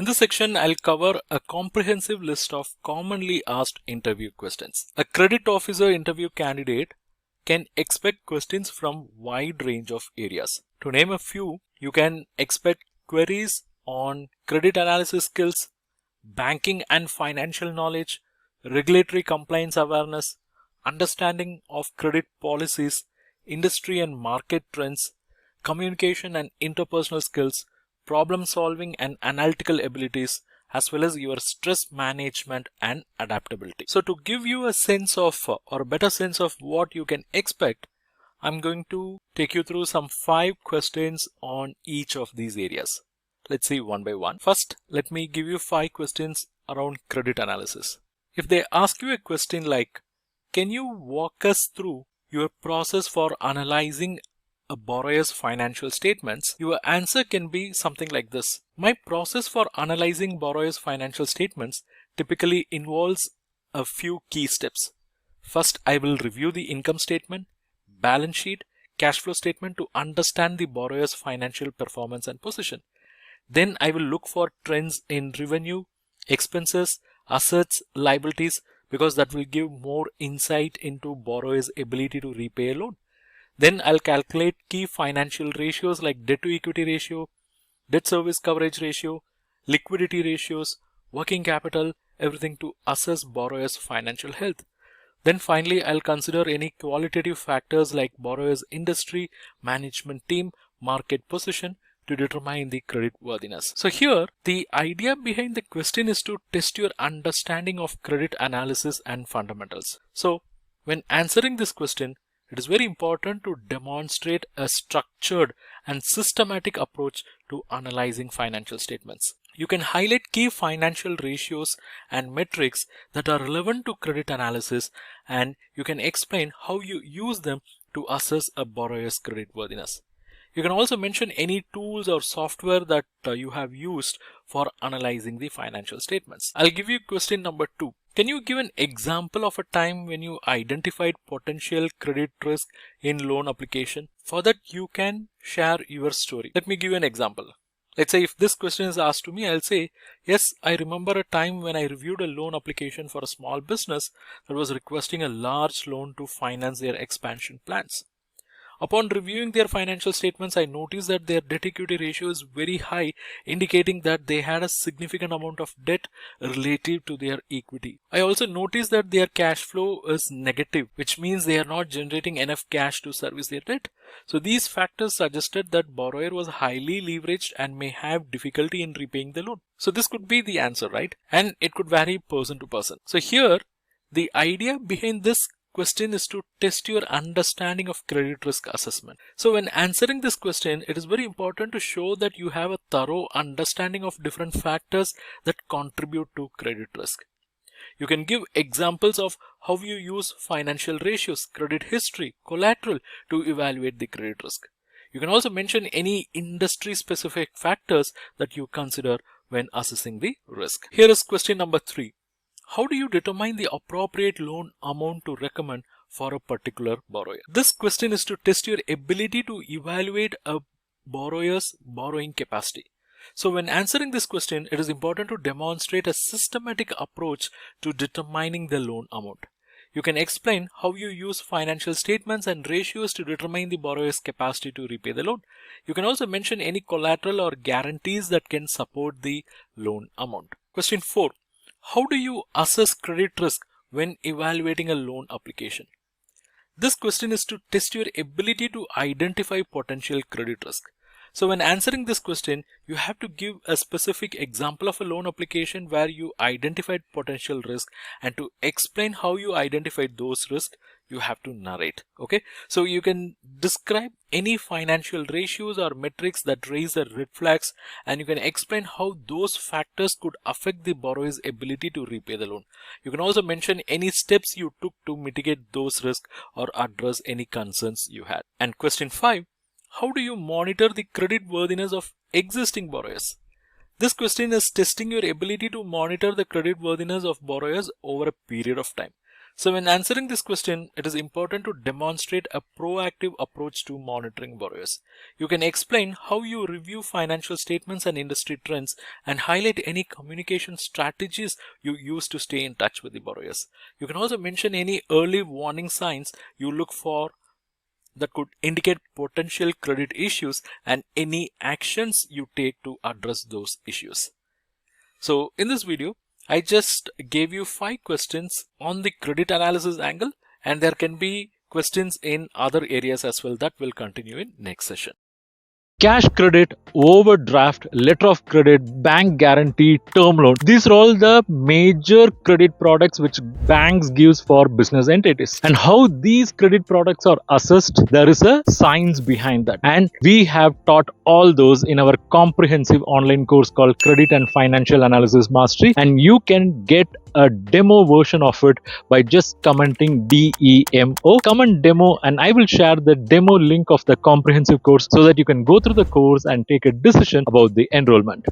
this section, I'll cover a comprehensive list of commonly asked interview questions. A credit officer interview candidate can expect questions from wide range of areas. To name a few, you can expect queries on credit analysis skills, banking and financial knowledge, regulatory compliance awareness, understanding of credit policies, industry and market trends, communication and interpersonal skills, problem solving and analytical abilities, as well as your stress management and adaptability. So to give you a sense of or a better sense of what you can expect, I'm going to take you through some 5 questions on each of these areas. Let's see one by one. First, let me give you 5 questions around credit analysis. If they ask you a question like, can you walk us through your process for analyzing a borrower's financial statements, your answer can be something like this. My process for analyzing borrower's financial statements typically involves a few key steps. First, I will review the income statement, balance sheet, cash flow statement to understand the borrower's financial performance and position. Then I will look for trends in revenue, expenses, assets, liabilities, because that will give more insight into borrower's ability to repay a loan. Then I'll calculate key financial ratios like debt to equity ratio, debt service coverage ratio, liquidity ratios, working capital, everything to assess borrower's financial health. Then finally, I'll consider any qualitative factors like borrower's industry, management team, market position to determine the credit worthiness. So here, the idea behind the question is to test your understanding of credit analysis and fundamentals. So when answering this question, it is very important to demonstrate a structured and systematic approach to analyzing financial statements. You can highlight key financial ratios and metrics that are relevant to credit analysis, and you can explain how you use them to assess a borrower's credit worthiness. You can also mention any tools or software that you have used for analyzing the financial statements. I'll give you question number 2. Can you give an example of a time when you identified potential credit risk in loan application? For that, you can share your story. Let me give you an example. Let's say if this question is asked to me, I'll say, yes, I remember a time when I reviewed a loan application for a small business that was requesting a large loan to finance their expansion plans. Upon reviewing their financial statements, I noticed that their debt equity ratio is very high, indicating that they had a significant amount of debt relative to their equity. I also noticed that their cash flow is negative, which means they are not generating enough cash to service their debt. So these factors suggested that borrower was highly leveraged and may have difficulty in repaying the loan. So this could be the answer, right? And it could vary person to person. So here, the idea behind this question is to test your understanding of credit risk assessment. So when answering this question, it is very important to show that you have a thorough understanding of different factors that contribute to credit risk. You can give examples of how you use financial ratios, credit history, collateral to evaluate the credit risk. You can also mention any industry specific factors that you consider when assessing the risk. Here is question number 3. How do you determine the appropriate loan amount to recommend for a particular borrower? This question is to test your ability to evaluate a borrower's borrowing capacity. So when answering this question, it is important to demonstrate a systematic approach to determining the loan amount. You can explain how you use financial statements and ratios to determine the borrower's capacity to repay the loan. You can also mention any collateral or guarantees that can support the loan amount. Question 4. How do you assess credit risk when evaluating a loan application? This question is to test your ability to identify potential credit risk. So when answering this question, you have to give a specific example of a loan application where you identified potential risk, and to explain how you identified those risks, you have to narrate. Okay, so you can describe any financial ratios or metrics that raise the red flags, and you can explain how those factors could affect the borrower's ability to repay the loan. You can also mention any steps you took to mitigate those risks or address any concerns you had. And question 5. How do you monitor the credit worthiness of existing borrowers? This question is testing your ability to monitor the credit worthiness of borrowers over a period of time. So when answering this question, it is important to demonstrate a proactive approach to monitoring borrowers. You can explain how you review financial statements and industry trends and highlight any communication strategies you use to stay in touch with the borrowers. You can also mention any early warning signs you look for that could indicate potential credit issues and any actions you take to address those issues. So in this video, I just gave you 5 questions on the credit analysis angle, and there can be questions in other areas as well that will continue in next session. Cash credit, overdraft, letter of credit, bank guarantee, term loan. These are all the major credit products which banks gives for business entities. And how these credit products are assessed, there is a science behind that. And we have taught all those in our comprehensive online course called Credit and Financial Analysis Mastery. And you can get a demo version of it by just commenting DEMO, comment demo, and I will share the demo link of the comprehensive course so that you can go through the course and take a decision about the enrollment.